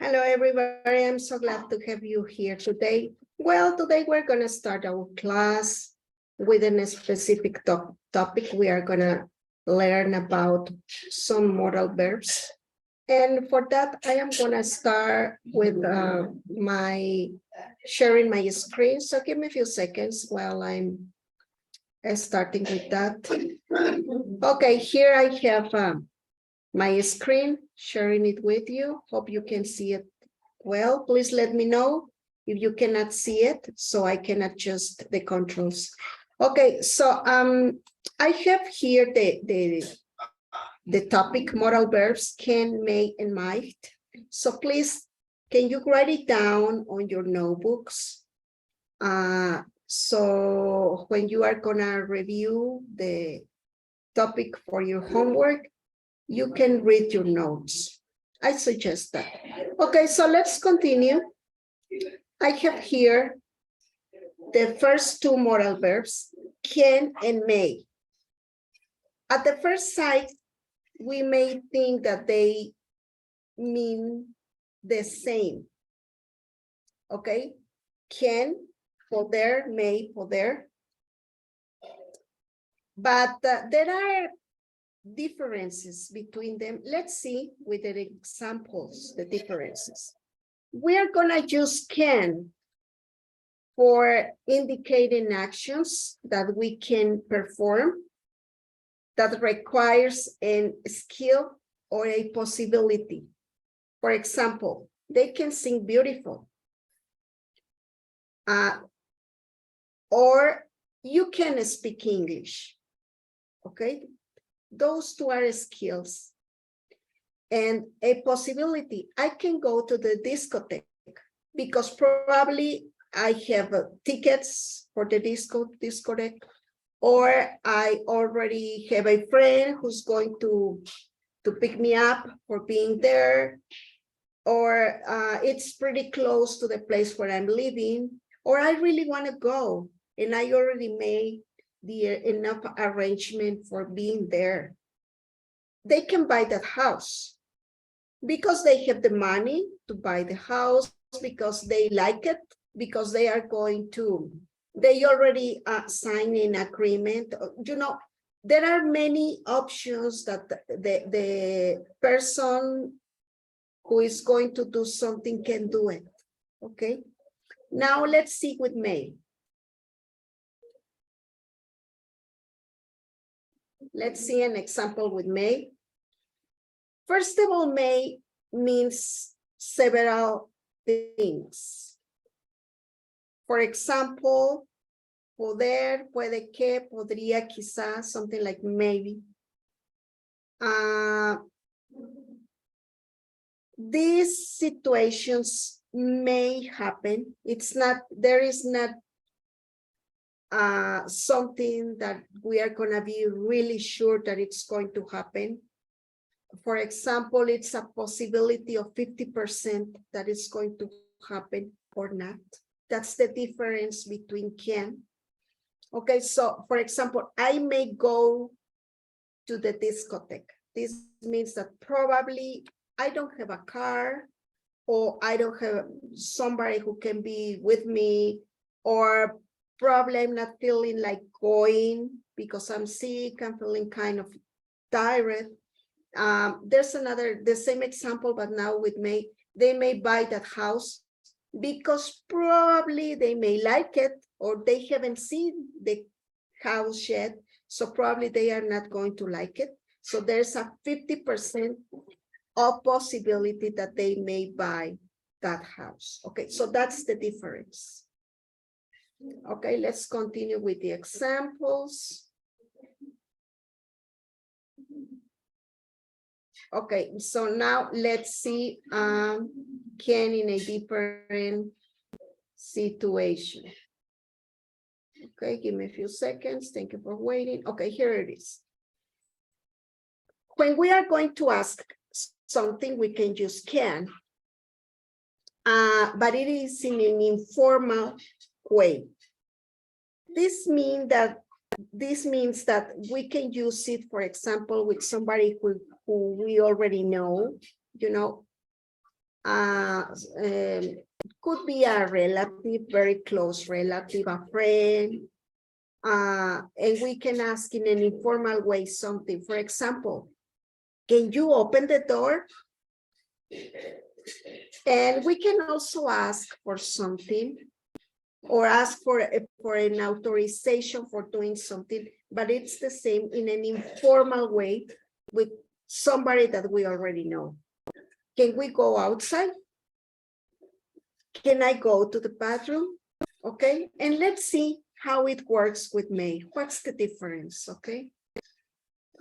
Hello, everybody. I'm so glad to have you here today. Well, today we're going to start our class with a specific topic. We are going to learn about some modal verbs. And for that, I am going to start with my sharing my screen. So give me a few seconds while I'm starting with that. Okay, here I have my screen, sharing it with you. Hope you can see it well. Please let me know if you cannot see it so I can adjust the controls. Okay, so I have here the topic modal verbs can, may, and might. So please, can you write it down on your notebooks? So when you are gonna review the topic for your homework, you can read your notes. I suggest that. Okay, so let's continue. I have here the first two modal verbs, can and may. At the first sight, we may think that they mean the same. Okay, can, poder, may, poder. But there are differences between them. Let's see with the examples, the differences. We are gonna use can for indicating actions that we can perform that requires a skill or a possibility. For example, they can sing beautiful. Or you can speak English, okay? Those two are skills. And a possibility, I can go to the discotheque because probably I have tickets for the discotheque, or I already have a friend who's going to pick me up for being there, or it's pretty close to the place where I'm living, or I really want to go and I already made the enough arrangement for being there. They can buy that house because they have the money to buy the house, because they like it, because they are going to, they already signed an agreement. You know, there are many options that the person who is going to do something can do it. Okay, now let's see with may. Let's see an example with may. First of all, may means several things. For example, poder, puede que, podría, quizás, something like maybe. These situations may happen. It's not, there is not something that we are going to be really sure that it's going to happen. For example, it's a possibility of 50% that it's going to happen or not. That's the difference between can. Okay, so for example, I may go to the discotheque. This means that probably I don't have a car, or I don't have somebody who can be with me, or probably I'm not feeling like going because I'm sick, I'm feeling kind of tired. There's another, the same example, but now with may, they may buy that house because probably they may like it, or they haven't seen the house yet, so probably they are not going to like it. So there's a 50% of possibility that they may buy that house. Okay, so that's the difference. Okay, let's continue with the examples. Okay, so now let's see can in a different situation. Okay, give me a few seconds. Thank you for waiting. Okay, here it is. When we are going to ask something, we can use can, but it is in an informal way. This means that we can use it, for example, with somebody who we already know. You know, could be a relative, very close relative, a friend. And we can ask in an informal way something. For example, can you open the door? And we can also ask for something or ask for an authorization for doing something, but it's the same in an informal way with somebody that we already know. Can we go outside? Can I go to the bathroom? Okay, and let's see how it works with may. What's the difference? Okay.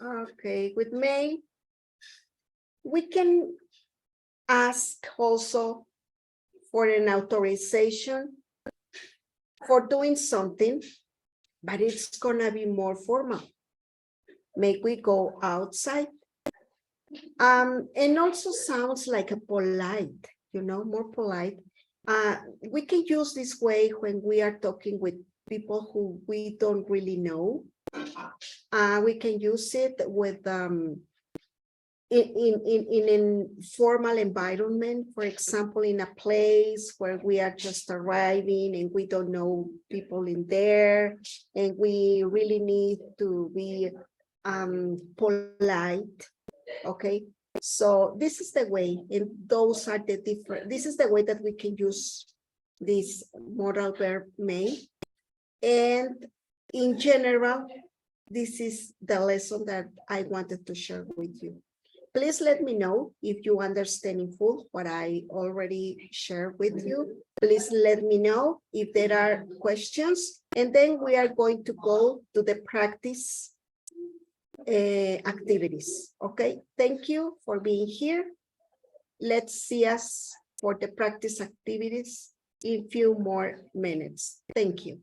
Okay, with may, we can ask also for an authorization for doing something, but it's gonna be more formal. May we go outside? And also sounds like a polite, you know, more polite. We can use this way when we are talking with people who we don't really know. We can use it with in an formal environment, for example, in a place where we are just arriving and we don't know people in there, and we really need to be polite. Okay, so this is the way, and those are the different, this is the way that we can use this modal verb may. And in general, this is the lesson that I wanted to share with you. Please let me know if you understand in full what I already shared with you. Please let me know if there are questions, and then we are going to go to the practice activities. Okay, thank you for being here. Let's see us for the practice activities in few more minutes. Thank you.